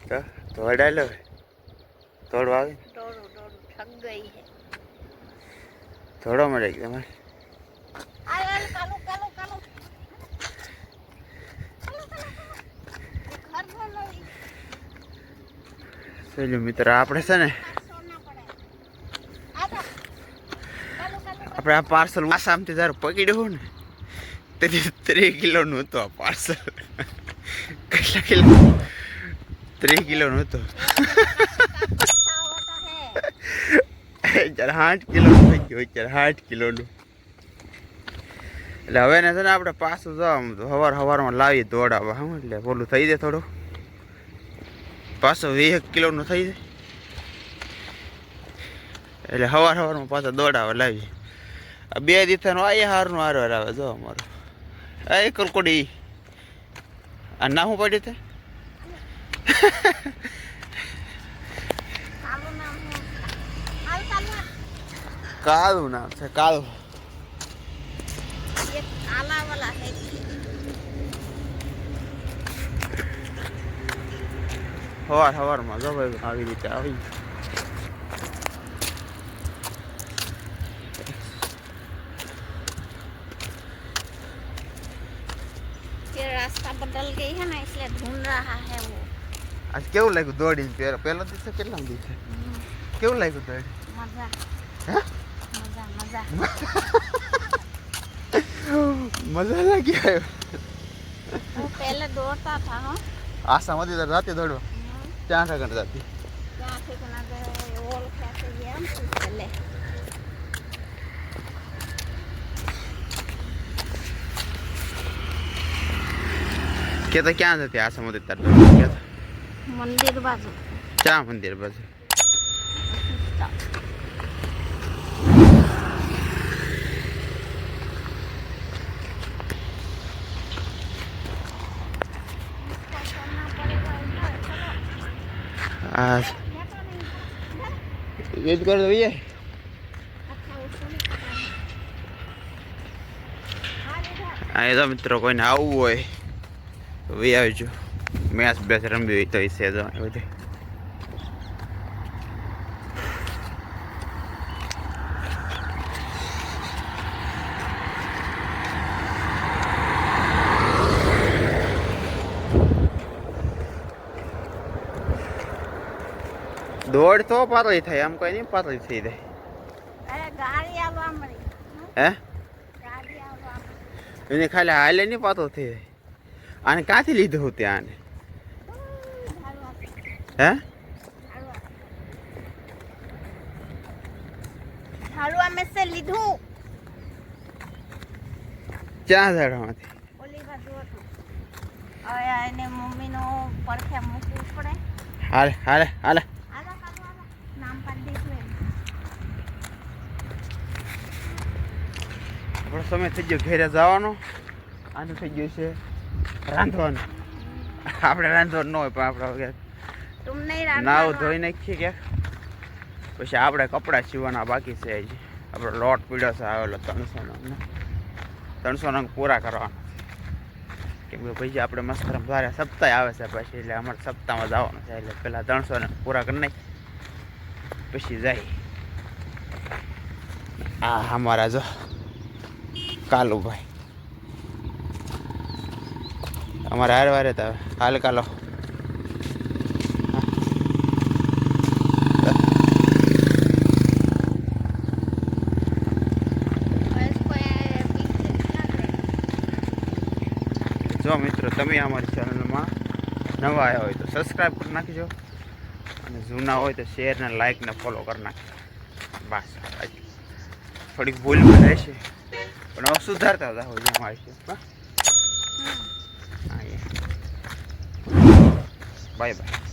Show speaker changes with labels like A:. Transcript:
A: तो डालो तोड़वा
B: थक गई है
A: थोड़ा मरे एकदम चलो मित्र आपणे छे ने આપણે આ પાર્સલ આસામથી જ્યારે પકડ્યું ને તેથી 3 કિલોનું હતું આ પાર્સલ કેટલા કિલો 3 કિલોનું હતું જ્યારે 8 કિલોનું થઈ ગયું ત્યારે 8 કિલોનું એટલે હવે ને છે ને આપણે પાછું જવા સવારમાં લાવીએ દોડાવવા હા એટલે બોલું થઈ જાય થોડું પાછું 20 કિલોનું થઈ જાય એટલે સવારમાં પાછા દોડાવવા લાવીએ આ 2 દિવસનો આ હારનું હારવાર આવે જો અમારો આ કલકોડી આ ના હું પડી તે કાળું નામ છે કાળું સવારમાં જો ભાઈ આવી રીતે આવી
B: रास्ता बदल गई है ना इसलिए ढूंढ रहा है वो
A: आज केवं लाग्યું દોડીને પહેલો દિવસ કેટલા દિવસ કેવું લાગ્યું દોડી
B: मजा
A: હે
B: मजा मजा
A: મજા લાગી આવ્યો
B: वो पहले दौड़ता था हाँ
A: આસામાંથી રાતે દોડવા ત્યાં આગળ જાતી
B: क्या थे कि ना वो कैसे गया हम पहले
A: કે તો ક્યાં જતી આસામાંથી તાર કે
B: मंदिर बाजू
A: ક્યાં મંદિર બાજુ આ એ જ કરો ભૈયા આ તો મિત્રો કોઈને આવવું હોય તો ભાઈ આવજો મેચ બેસ રમવી હોય તો એ છે જો બધે દોડ તો પાતળી થાય આમ કોઈ નહીં પાતળી થઈ જાય
B: अरे गाड़ी आवा मरी
A: હે
B: गाड़ी आवा
A: એને ખાલી હાલે નહીં પાતળો થઈ જાય આને ક્યાંથી લીધું હતું આને હે
B: हलवा में से लीधू
A: ક્યાં ઝાડમાંથી
B: ઓલી બાજુ હતું હવે એને મમ્મીનો પડખે મૂકવું પડે
A: હાલે હાલે હાલે
B: નામ પાડી દઈશું
A: આપણો સમય થઈ ગયો ઘેરે જવાનો આનું થઈ ગયું છે રાંધવાનું આપણે રાંધવાનું ન હોય પણ આપણે
B: तुम नहीं रात
A: નાવ ધોઈ નાખીએ ક્યાંક પછી આપણે કપડાં સીવવાના બાકી છે હજી આપણો લોટ પીડ્યો છે આવેલો 300 નંગ પૂરા કરવાના કેમ કે પછી આપણે મસ્ત રમવારે સપ્તાહ આવે છે પછી એટલે અમારે સપ્તાહમાં જવાનું છે એટલે પહેલાં 300 નંગ પૂરા કરી નાખી પછી જાય આ અમારા જો કાલુભાઈ અમારે હાર વારે તો હાલ કાલો જો મિત્રો તમે અમારી ચેનલમાં નવા આવ્યા હોય તો સબસ્ક્રાઈબ કરી નાખજો અને જૂના હોય તો શેર ને લાઈક ને ફોલો કરી નાખજો બસ થોડીક ભૂલ પણ રહેશે પણ હવે સુધારતા હતા હોય અમારી છે બાય બાય